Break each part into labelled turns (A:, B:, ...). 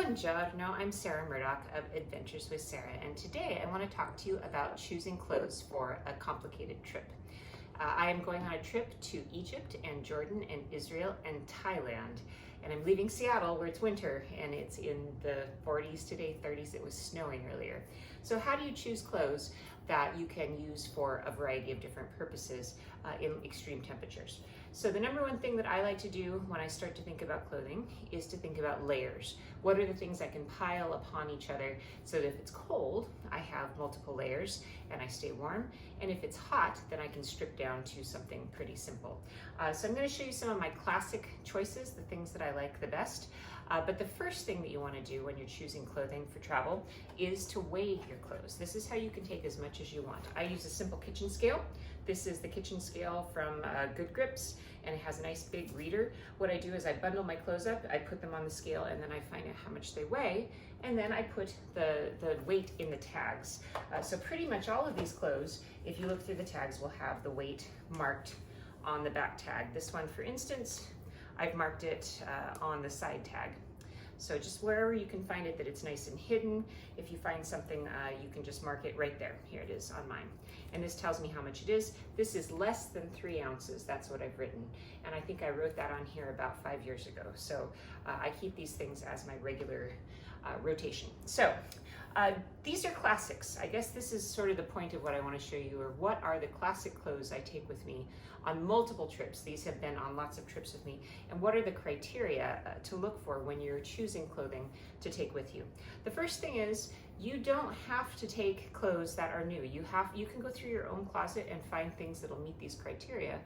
A: Buongiorno, I'm Sarah Murdoch of Adventures with Sarah, and today I want to talk to you about choosing clothes for a complicated trip. I am going on a trip to Egypt and Jordan and Israel and Thailand, and I'm leaving Seattle where it's winter and it's in the 40s today, 30s. It was snowing earlier. So how do you choose clothes that you can use for a variety of different purposes in extreme temperatures? So the number one thing that I like to do when I start to think about clothing is to think about layers. What are the things I can pile upon each other so that if it's cold, I have multiple layers and I stay warm. And if it's hot, then I can strip down to something pretty simple. So I'm going to show you some of my classic choices, the things that I like the best. But the first thing that you want to do when you're choosing clothing for travel is to weigh your clothes. This is how you can take as much as you want. I use a simple kitchen scale. This is the kitchen scale from Good Grips, and it has a nice big reader. What I do is I bundle my clothes up, I put them on the scale, and then I find out how much they weigh, and then I put the weight in the tags. So pretty much all of these clothes, if you look through the tags, will have the weight marked on the back tag. This one, for instance, I've marked it on the side tag. So just wherever you can find it that it's nice and hidden. If you find something, you can just mark it right there. Here it is on mine. And this tells me how much it is. This is less than 3 ounces. That's what I've written. And I think I wrote that on here about 5 years ago. So I keep these things as my regular rotation. So these are classics. I guess this is sort of the point of what I want to show you, or what are the classic clothes I take with me on multiple trips. These have been on lots of trips with me. And what are the criteria to look for when you're choosing clothing to take with you? The first thing is, you don't have to take clothes that are new. You can go through your own closet and find things that'll meet these criteria,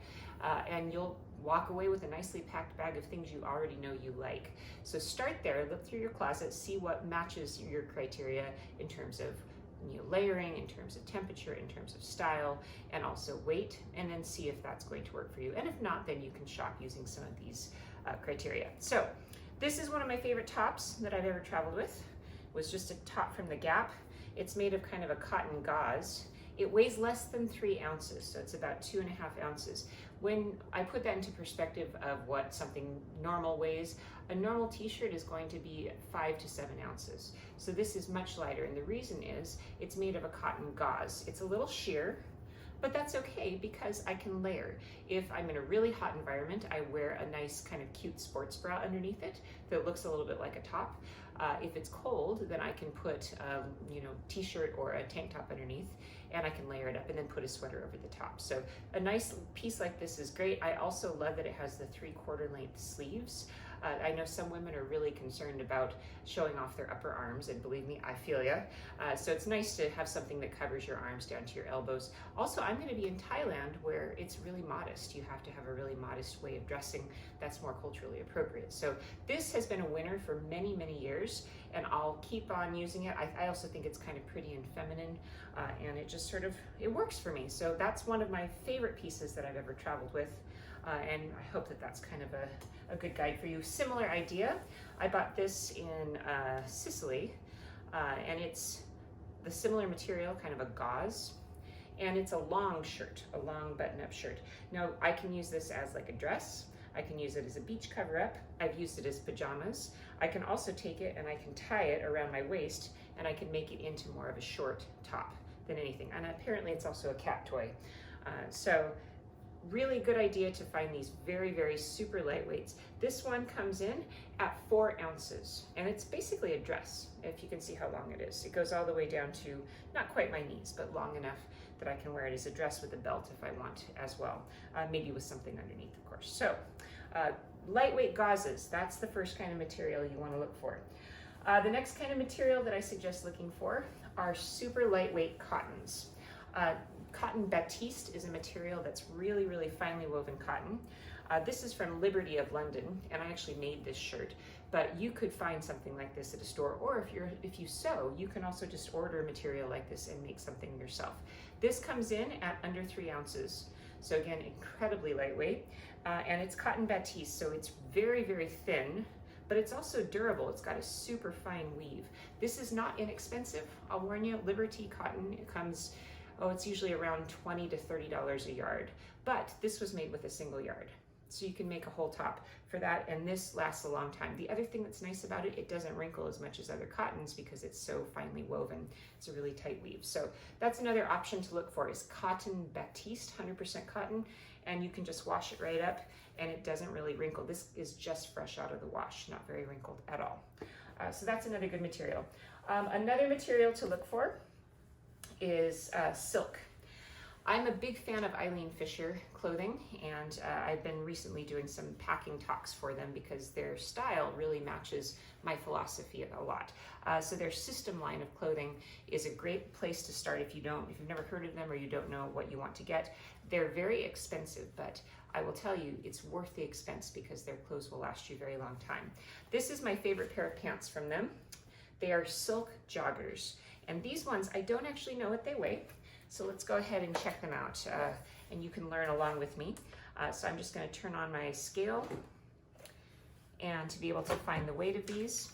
A: and you'll walk away with a nicely packed bag of things you already know you like. So start there, look through your closet, see what matches your criteria in terms of layering, in terms of temperature, in terms of style, and also weight, and then see if that's going to work for you. And if not, then you can shop using some of these criteria. So this is one of my favorite tops that I've ever traveled with. It was just a top from the Gap. It's made of kind of a cotton gauze. It weighs less than 3 ounces, so it's about 2.5 ounces. When I put that into perspective of what something normal weighs, a normal t-shirt is going to be 5 to 7 ounces. So this is much lighter, and the reason is it's made of a cotton gauze. It's a little sheer, but that's okay because I can layer. If I'm in a really hot environment, I wear a nice kind of cute sports bra underneath it that looks a little bit like a top. If it's cold, then I can put t-shirt or a tank top underneath, and I can layer it up and then put a sweater over the top. So a nice piece like this is great. I also love that it has the 3/4 length sleeves. I know some women are really concerned about showing off their upper arms, and believe me, I feel ya. So it's nice to have something that covers your arms down to your elbows. Also, I'm going to be in Thailand where it's really modest. You have to have a really modest way of dressing that's more culturally appropriate. So this has been a winner for many, many years, and I'll keep on using it. I also think it's kind of pretty and feminine, and it just it works for me. So that's one of my favorite pieces that I've ever traveled with. And I hope that that's kind of a good guide for you. Similar idea, I bought this in Sicily, and it's the similar material, kind of a gauze, and it's a long shirt, a long button-up shirt. Now, I can use this as like a dress. I can use it as a beach cover-up. I've used it as pajamas. I can also take it and I can tie it around my waist, and I can make it into more of a short top than anything. And apparently it's also a cat toy. So really good idea to find these very, very super lightweights. This one comes in at 4 ounces, and it's basically a dress, if you can see how long it is. It goes all the way down to not quite my knees, but long enough that I can wear it as a dress with a belt if I want as well, maybe with something underneath, of course. So lightweight gauzes, that's the first kind of material you want to look for. The next kind of material that I suggest looking for are super lightweight cottons. Cotton batiste is a material that's really, really finely woven cotton. This is from Liberty of London, and I actually made this shirt, but you could find something like this at a store, or if you sew, you can also just order material like this and make something yourself. This comes in at under 3 ounces, so again, incredibly lightweight, and it's cotton batiste, so it's very, very thin, but it's also durable. It's got a super fine weave. This is not inexpensive, I'll warn you. Liberty cotton, it comes, it's usually around $20 to $30 a yard, but this was made with a single yard. So you can make a whole top for that, and this lasts a long time. The other thing that's nice about it, it doesn't wrinkle as much as other cottons because it's so finely woven. It's a really tight weave. So that's another option to look for, is cotton batiste, 100% cotton, and you can just wash it right up and it doesn't really wrinkle. This is just fresh out of the wash, not very wrinkled at all. So that's another good material. Another material to look for is silk. I'm a big fan of Eileen Fisher clothing, and I've been recently doing some packing talks for them because their style really matches my philosophy a lot. So their system line of clothing is a great place to start if you've never heard of them or you don't know what you want to get. They're very expensive, but I will tell you it's worth the expense because their clothes will last you a very long time. This is my favorite pair of pants from them. They are silk joggers, and these ones, I don't actually know what they weigh. So let's go ahead and check them out, and you can learn along with me. So I'm just going to turn on my scale, and to be able to find the weight of these,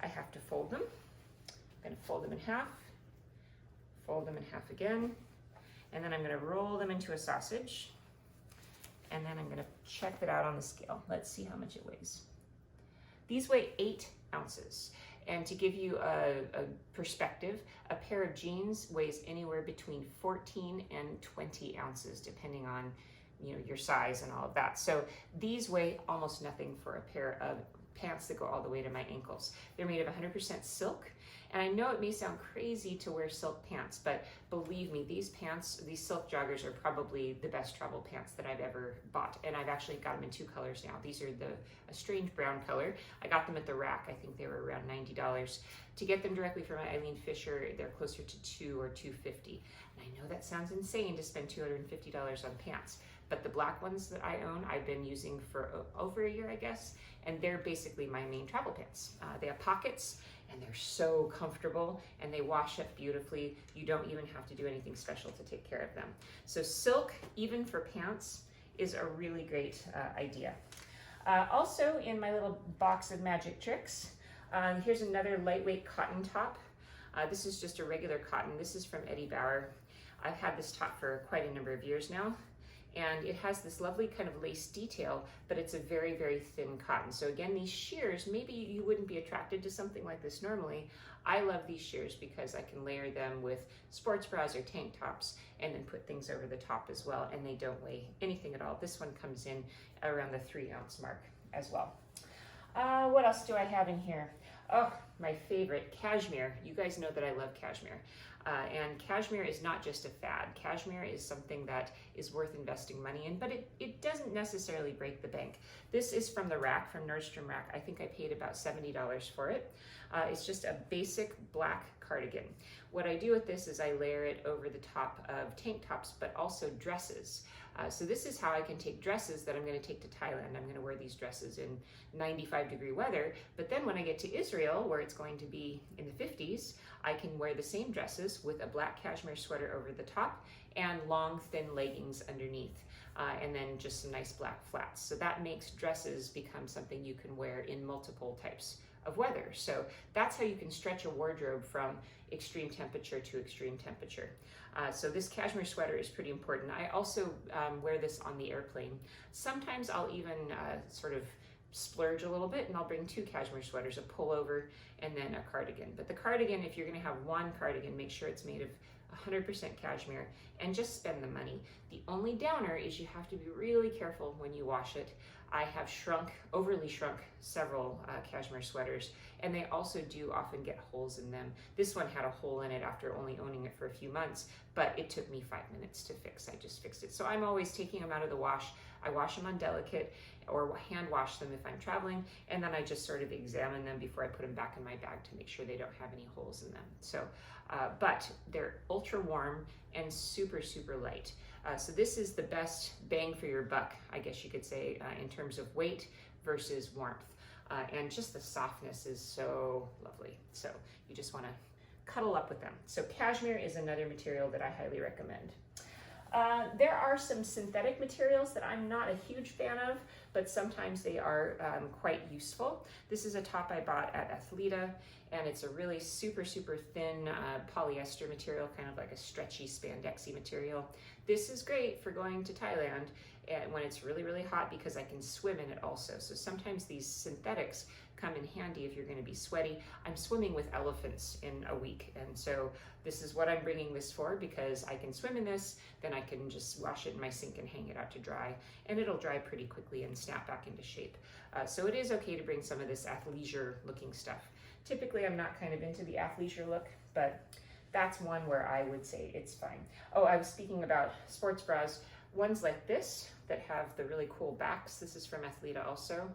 A: I have to fold them. I'm going to fold them in half, fold them in half again, and then I'm going to roll them into a sausage, and then I'm going to check that out on the scale. Let's see how much it weighs. These weigh 8 ounces. And to give you a perspective, a pair of jeans weighs anywhere between 14 and 20 ounces, depending on your size and all of that. So these weigh almost nothing for a pair of pants that go all the way to my ankles. They're made of 100% silk. And I know it may sound crazy to wear silk pants, but believe me, these silk joggers are probably the best travel pants that I've ever bought. And I've actually got them in 2 colors now. These are a strange brown color. I got them at the rack. I think they were around $90. To get them directly from Eileen Fisher, they're closer to $2 or $2.50. And I know that sounds insane to spend $250 on pants, but the black ones that I own, I've been using for over a year, I guess, and they're basically my main travel pants. They have pockets, and they're so comfortable, and they wash up beautifully. You don't even have to do anything special to take care of them. So silk, even for pants, is a really great idea. Also, in my little box of magic tricks, here's another lightweight cotton top. This is just a regular cotton. This is from Eddie Bauer. I've had this top for quite a number of years now, and it has this lovely kind of lace detail, but it's a very, very thin cotton. So again, these shears, maybe you wouldn't be attracted to something like this normally. I love these shears because I can layer them with sports bras or tank tops and then put things over the top as well, and they don't weigh anything at all. This one comes in around the 3-ounce mark as well. What else do I have in here? Oh, my favorite, cashmere. You guys know that I love cashmere. And cashmere is not just a fad. Cashmere is something that is worth investing money in, but it doesn't necessarily break the bank. This is from the rack, from Nordstrom Rack. I think I paid about $70 for it. It's just a basic black cardigan. What I do with this is I layer it over the top of tank tops, but also dresses. So this is how I can take dresses that I'm going to take to Thailand. I'm going to wear these dresses in 95-degree weather, but then when I get to Israel, where it's going to be in the 50s, I can wear the same dresses with a black cashmere sweater over the top and long, thin leggings underneath, and then just some nice black flats. So that makes dresses become something you can wear in multiple types of weather. So that's how you can stretch a wardrobe from extreme temperature to extreme temperature. So this cashmere sweater is pretty important. I also wear this on the airplane. Sometimes I'll even sort of splurge a little bit and I'll bring 2 cashmere sweaters, a pullover and then a cardigan. But the cardigan, if you're going to have one cardigan, make sure it's made of 100% cashmere and just spend the money. The only downer is you have to be really careful when you wash it. I have overly shrunk several cashmere sweaters, and they also do often get holes in them. This one had a hole in it after only owning it for a few months, but it took me 5 minutes to fix. I just fixed it. So I'm always taking them out of the wash. I wash them on delicate or hand wash them if I'm traveling, and then I just sort of examine them before I put them back in my bag to make sure they don't have any holes in them. So, but they're ultra warm and super, super light. So this is the best bang for your buck, I guess you could say, in terms of weight versus warmth. And just the softness is so lovely. So you just want to cuddle up with them. So cashmere is another material that I highly recommend. There are some synthetic materials that I'm not a huge fan of, but sometimes they are quite useful. This is a top I bought at Athleta, and it's a really super, super thin polyester material, kind of like a stretchy spandexy material. This is great for going to Thailand and when it's really, really hot, because I can swim in it also. So sometimes these synthetics come in handy if you're going to be sweaty. I'm swimming with elephants in a week, and so this is what I'm bringing this for, because I can swim in this, then I can just wash it in my sink and hang it out to dry, and it'll dry pretty quickly and snap back into shape. So it is okay to bring some of this athleisure looking stuff. Typically I'm not kind of into the athleisure look, but that's one where I would say it's fine. Oh, I was speaking about sports bras. Ones like this that have the really cool backs. This is from Athleta also.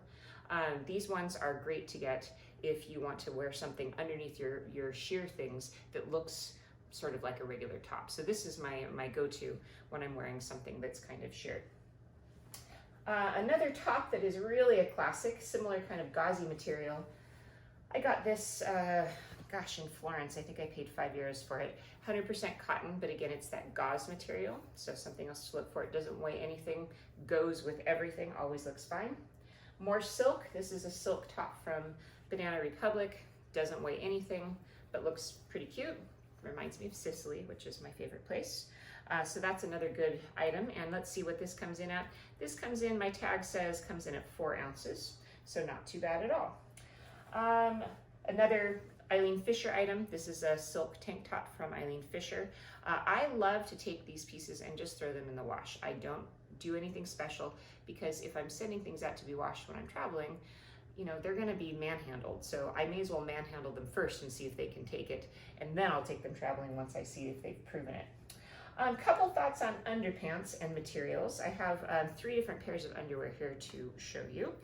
A: These ones are great to get if you want to wear something underneath your sheer things that looks sort of like a regular top. So this is my go-to when I'm wearing something that's kind of sheer. Another top that is really a classic, similar kind of gauzy material. I got this, gosh, in Florence. I think I paid €5 for it. 100% cotton, but again, it's that gauze material. So something else to look for. It doesn't weigh anything, goes with everything, always looks fine. More silk. This is a silk top from Banana Republic. Doesn't weigh anything, but looks pretty cute. Reminds me of Sicily, which is my favorite place. So that's another good item. And let's see what this comes in at. This comes in, my tag says, comes in at 4 ounces. So not too bad at all. Another Eileen Fisher item. This is a silk tank top from Eileen Fisher. I love to take these pieces and just throw them in the wash. I don't do anything special, because if I'm sending things out to be washed when I'm traveling, you know, they're going to be manhandled. So I may as well manhandle them first and see if they can take it, and then I'll take them traveling once I see if they've proven it. Couple thoughts on underpants and materials. I have 3 different pairs of underwear here to show you.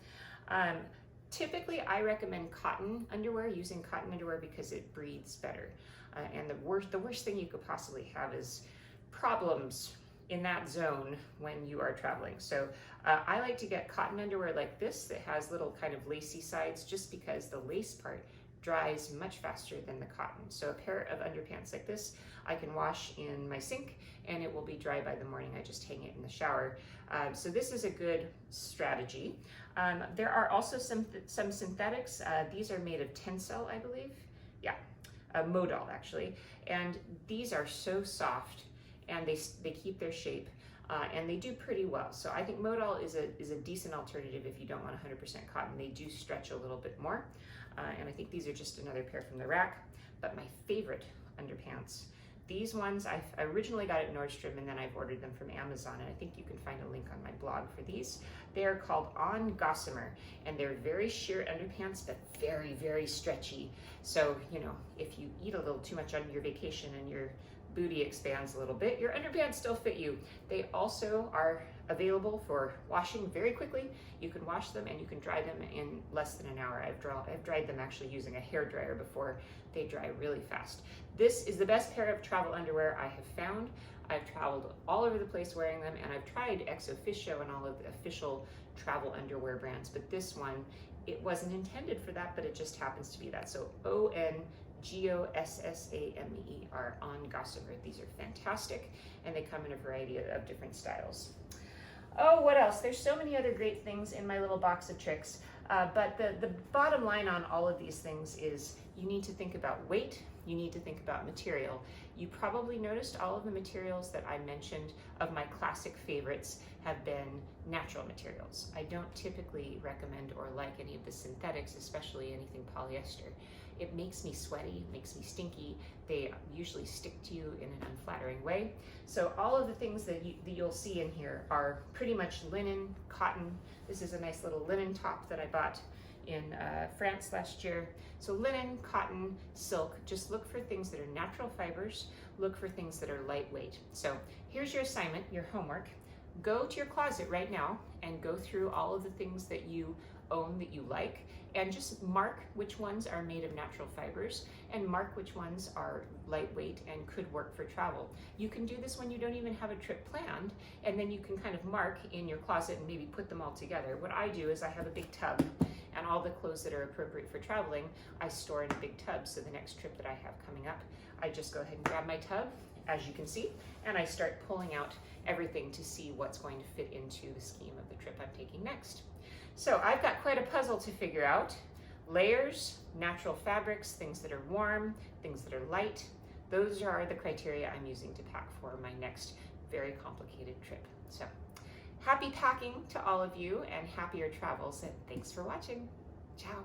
A: Typically, I recommend cotton underwear, using cotton underwear, because it breathes better. And the worst thing you could possibly have is problems in that zone when you are traveling. So I like to get cotton underwear like this that has little kind of lacy sides, just because the lace part dries much faster than the cotton. So a pair of underpants like this, I can wash in my sink and it will be dry by the morning. I just hang it in the shower. So this is a good strategy. There are also some synthetics. These are made of Tencel, I believe. Yeah, Modal actually. And these are so soft, and they keep their shape, and they do pretty well. So I think Modal is a decent alternative if you don't want 100% cotton. They do stretch a little bit more, and I think these are just another pair from the rack. But my favorite underpants, these ones I originally got at Nordstrom, and then I've ordered them from Amazon, and I think you can find a link on my blog for these. They are called On Gossamer, and they're very sheer underpants, but very, very stretchy. So, you know, if you eat a little too much on your vacation and your booty expands a little bit, your underpants still fit you. They also are available for washing very quickly. You can wash them and you can dry them in less than an hour. I've dried them actually using a hair dryer before. They dry really fast. This is the best pair of travel underwear I have found. I've traveled all over the place wearing them, and I've tried Ex Officio and all of the official travel underwear brands, but this one, it wasn't intended for that, but it just happens to be that. So ONGOSSAMER, On Gossamer. These are fantastic, and they come in a variety of different styles. Oh, what else? There's so many other great things in my little box of tricks, but the bottom line on all of these things is you need to think about weight, you need to think about material. You probably noticed all of the materials that I mentioned of my classic favorites have been natural materials. I don't typically recommend or like any of the synthetics, especially anything polyester. It makes me sweaty, makes me stinky. They usually stick to you in an unflattering way. So all of the things that you'll see in here are pretty much linen, cotton. This is a nice little linen top that I bought in France last year. So linen, cotton, silk, just look for things that are natural fibers, look for things that are lightweight. So here's your assignment, your homework. Go to your closet right now and go through all of the things that you own that you like, and just mark which ones are made of natural fibers and mark which ones are lightweight and could work for travel. You can do this when you don't even have a trip planned, and then you can kind of mark in your closet and maybe put them all together. What I do is I have a big tub, and all the clothes that are appropriate for traveling I store in a big tub. So the next trip that I have coming up, I just go ahead and grab my tub, as you can see, and I start pulling out everything to see what's going to fit into the scheme of the trip I'm taking next. So I've got quite a puzzle to figure out. Layers, natural fabrics, things that are warm, things that are light. Those are the criteria I'm using to pack for my next very complicated trip. So happy packing to all of you and happier travels, and thanks for watching. Ciao.